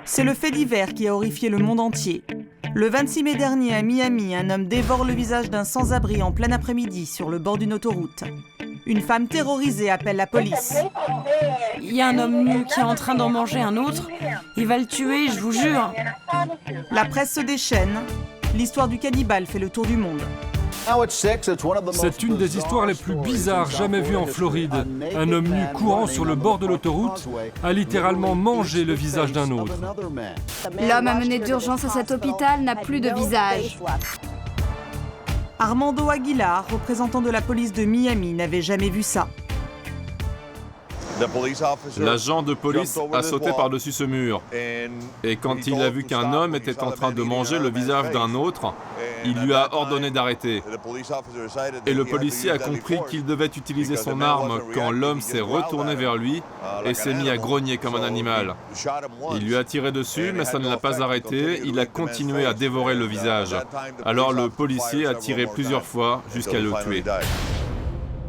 C'est le fait divers qui a horrifié le monde entier. Le 26 mai dernier à Miami, un homme dévore le visage d'un sans-abri en plein après-midi sur le bord d'une autoroute. Une femme terrorisée appelle la police. Il y a un homme nu qui est en train d'en manger un autre. Il va le tuer, je vous jure. La presse se déchaîne. L'histoire du cannibale fait le tour du monde. C'est une des histoires les plus bizarres jamais vues en Floride. Un homme nu courant sur le bord de l'autoroute a littéralement mangé le visage d'un autre. L'homme amené d'urgence à cet hôpital n'a plus de visage. Armando Aguilar, représentant de la police de Miami, n'avait jamais vu ça. L'agent de police a sauté par-dessus ce mur. Et quand il a vu qu'un homme était en train de manger le visage d'un autre, il lui a ordonné d'arrêter. Et le policier a compris qu'il devait utiliser son arme quand l'homme s'est retourné vers lui et s'est mis à grogner comme un animal. Il lui a tiré dessus, mais ça ne l'a pas arrêté. Il a continué à dévorer le visage. Alors le policier a tiré plusieurs fois jusqu'à le tuer.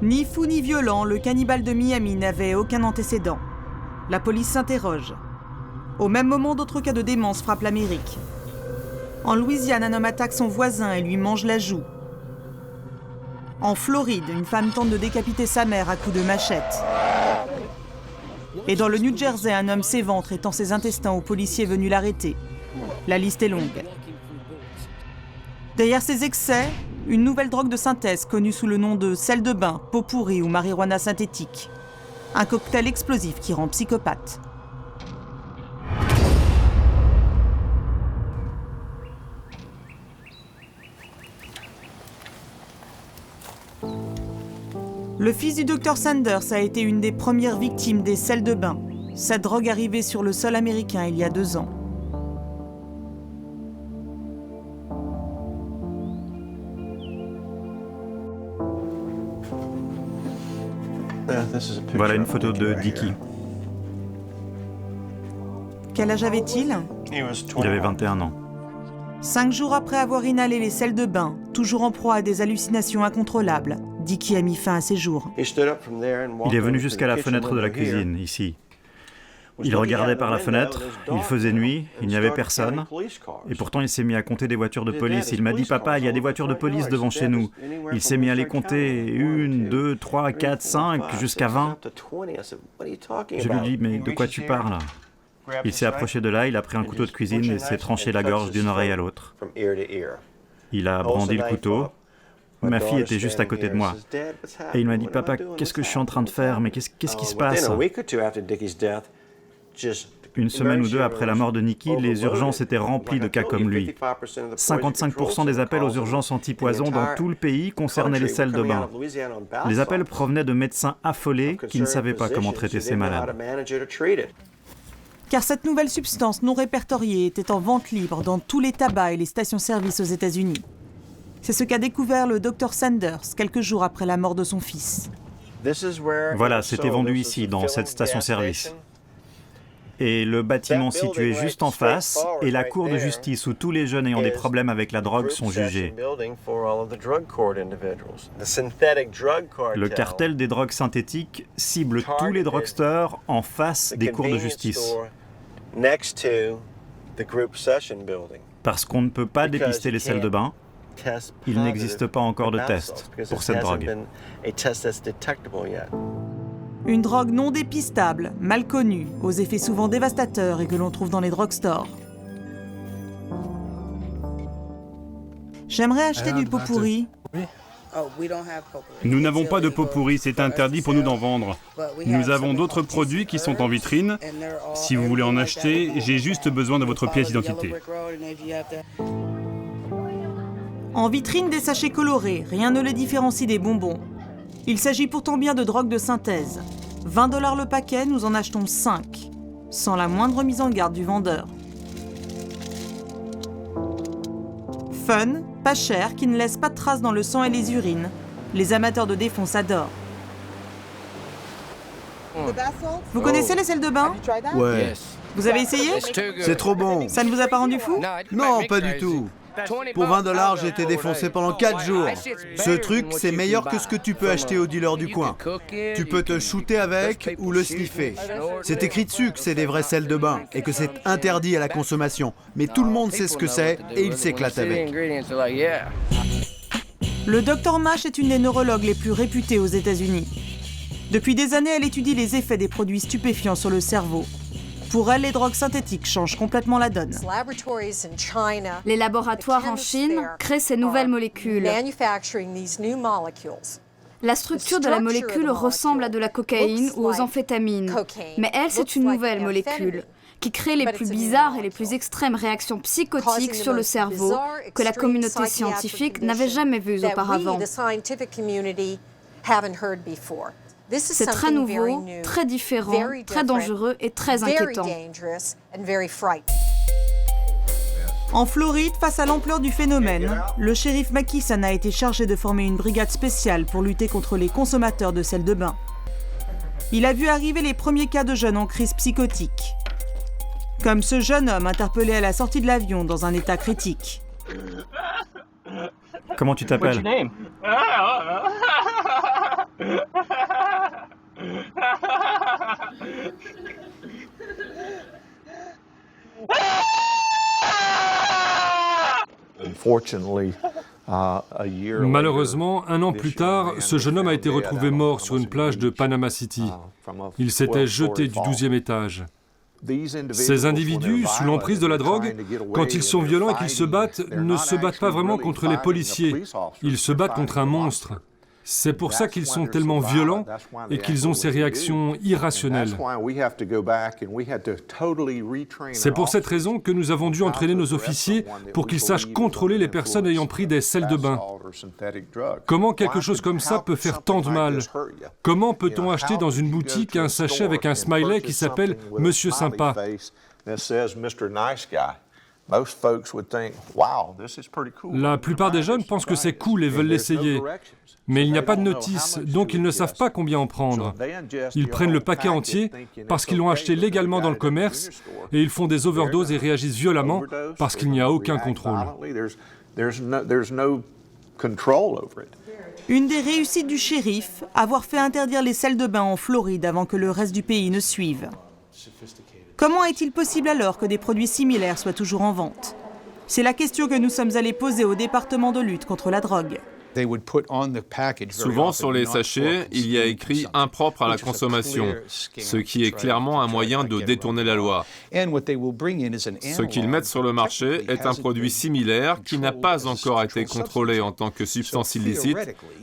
Ni fou ni violent, le cannibale de Miami n'avait aucun antécédent. La police s'interroge. Au même moment, d'autres cas de démence frappent l'Amérique. En Louisiane, un homme attaque son voisin et lui mange la joue. En Floride, une femme tente de décapiter sa mère à coups de machette. Et dans le New Jersey, un homme s'éventre et tend ses intestins aux policiers venus l'arrêter. La liste est longue. Derrière ces excès, une nouvelle drogue de synthèse connue sous le nom de sel de bain, pot pourri ou marijuana synthétique. Un cocktail explosif qui rend psychopathe. Le fils du Dr Sanders a été une des premières victimes des sels de bain. Cette drogue arrivée sur le sol américain il y a 2 ans. Voilà une photo de Dickie. Quel âge avait-il ? Il avait 21 ans. 5 jours après avoir inhalé les sels de bain, toujours en proie à des hallucinations incontrôlables, Dickie a mis fin à ses jours. Il est venu jusqu'à la fenêtre de la cuisine, ici. Il regardait par la fenêtre, il faisait nuit, il n'y avait personne. Et pourtant, il s'est mis à compter des voitures de police. Il m'a dit « Papa, il y a des voitures de police devant chez nous. » Il s'est mis à les compter, 1, 2, 3, 4, 5, jusqu'à 20. Je lui dis « Mais de quoi tu parles ?» Il s'est approché de là, il a pris un couteau de cuisine et s'est tranché la gorge d'une oreille à l'autre. Il a brandi le couteau. Ma fille était juste à côté de moi. Et il m'a dit « Papa, qu'est-ce que je suis en train de faire? Mais qu'est-ce qui se passe ?» Une semaine ou deux après la mort de Nicky, les urgences étaient remplies de cas comme lui. 55% des appels aux urgences anti-poison dans tout le pays concernaient les sels de bain. Les appels provenaient de médecins affolés qui ne savaient pas comment traiter ces malades. Car cette nouvelle substance non répertoriée était en vente libre dans tous les tabacs et les stations-service aux États-Unis. C'est ce qu'a découvert le Dr Sanders quelques jours après la mort de son fils. Voilà, c'était vendu ici, dans cette station-service. Et le bâtiment situé juste en face est la cour de justice où tous les jeunes ayant des problèmes avec la drogue sont jugés. Le cartel des drogues synthétiques cible tous les drugstores en face des cours de justice. Parce qu'on ne peut pas dépister les sels de bain, il n'existe pas encore de test pour cette drogue. Une drogue non dépistable, mal connue, aux effets souvent dévastateurs et que l'on trouve dans les drugstores. J'aimerais acheter du pot pourri. Nous n'avons pas de pot pourri, c'est interdit pour nous d'en vendre. Nous avons d'autres produits qui sont en vitrine. Si vous voulez en acheter, j'ai juste besoin de votre pièce d'identité. En vitrine, des sachets colorés, rien ne les différencie des bonbons. Il s'agit pourtant bien de drogue de synthèse. 20 $ le paquet, nous en achetons 5, sans la moindre mise en garde du vendeur. Fun, pas cher, qui ne laisse pas de traces dans le sang et les urines. Les amateurs de défonce adorent. Vous connaissez les sels de bain? Ouais. Vous avez essayé? C'est trop bon. Ça ne vous a pas rendu fou? Non, pas du tout. Pour 20 $, j'ai été défoncé pendant 4 jours. Ce truc, c'est meilleur que ce que tu peux acheter au dealer du coin. Tu peux te shooter avec ou le sniffer. C'est écrit dessus que c'est des vrais sels de bain et que c'est interdit à la consommation. Mais tout le monde sait ce que c'est et il s'éclate avec. Le Dr Mash est une des neurologues les plus réputées aux États-Unis. Depuis des années, elle étudie les effets des produits stupéfiants sur le cerveau. Pour elle, les drogues synthétiques changent complètement la donne. Les laboratoires en Chine créent ces nouvelles molécules. La structure de la molécule ressemble à de la cocaïne ou aux amphétamines. Mais elle, c'est une nouvelle molécule qui crée les plus bizarres et les plus extrêmes réactions psychotiques sur le cerveau que la communauté scientifique n'avait jamais vues auparavant. C'est très nouveau, très différent, très dangereux et très inquiétant. En Floride, face à l'ampleur du phénomène, le shérif Mackison a été chargé de former une brigade spéciale pour lutter contre les consommateurs de sel de bain. Il a vu arriver les premiers cas de jeunes en crise psychotique. Comme ce jeune homme interpellé à la sortie de l'avion dans un état critique. Comment tu t'appelles? Malheureusement, 1 an plus tard, ce jeune homme a été retrouvé mort sur une plage de Panama City. Il s'était jeté du 12e étage. Ces individus, sous l'emprise de la drogue, quand ils sont violents et qu'ils se battent, ne se battent pas vraiment contre les policiers. Ils se battent contre un monstre. C'est pour ça qu'ils sont tellement violents et qu'ils ont ces réactions irrationnelles. C'est pour cette raison que nous avons dû entraîner nos officiers pour qu'ils sachent contrôler les personnes ayant pris des sels de bain. Comment quelque chose comme ça peut faire tant de mal? Comment peut-on acheter dans une boutique un sachet avec un smiley qui s'appelle « Monsieur Sympa » ? La plupart des jeunes pensent que c'est cool et veulent l'essayer. Mais il n'y a pas de notice, donc ils ne savent pas combien en prendre. Ils prennent le paquet entier parce qu'ils l'ont acheté légalement dans le commerce et ils font des overdoses et réagissent violemment parce qu'il n'y a aucun contrôle. Une des réussites du shérif, avoir fait interdire les sels de bain en Floride avant que le reste du pays ne suive. Comment est-il possible alors que des produits similaires soient toujours en vente? C'est la question que nous sommes allés poser au département de lutte contre la drogue. Souvent sur les sachets, il y a écrit « impropre à la consommation », ce qui est clairement un moyen de détourner la loi. Ce qu'ils mettent sur le marché est un produit similaire qui n'a pas encore été contrôlé en tant que substance illicite,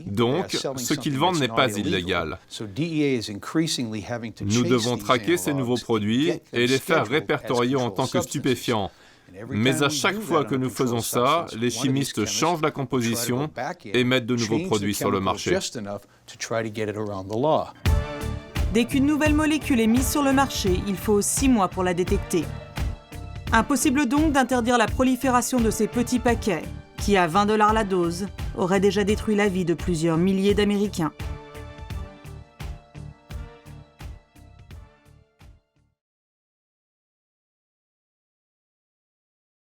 donc ce qu'ils vendent n'est pas illégal. Nous devons traquer ces nouveaux produits et les faire répertorier en tant que stupéfiants. Mais à chaque fois que nous faisons ça, les chimistes changent la composition et mettent de nouveaux produits sur le marché. Dès qu'une nouvelle molécule est mise sur le marché, il faut 6 mois pour la détecter. Impossible donc d'interdire la prolifération de ces petits paquets, qui à 20 $ la dose, auraient déjà détruit la vie de plusieurs milliers d'Américains.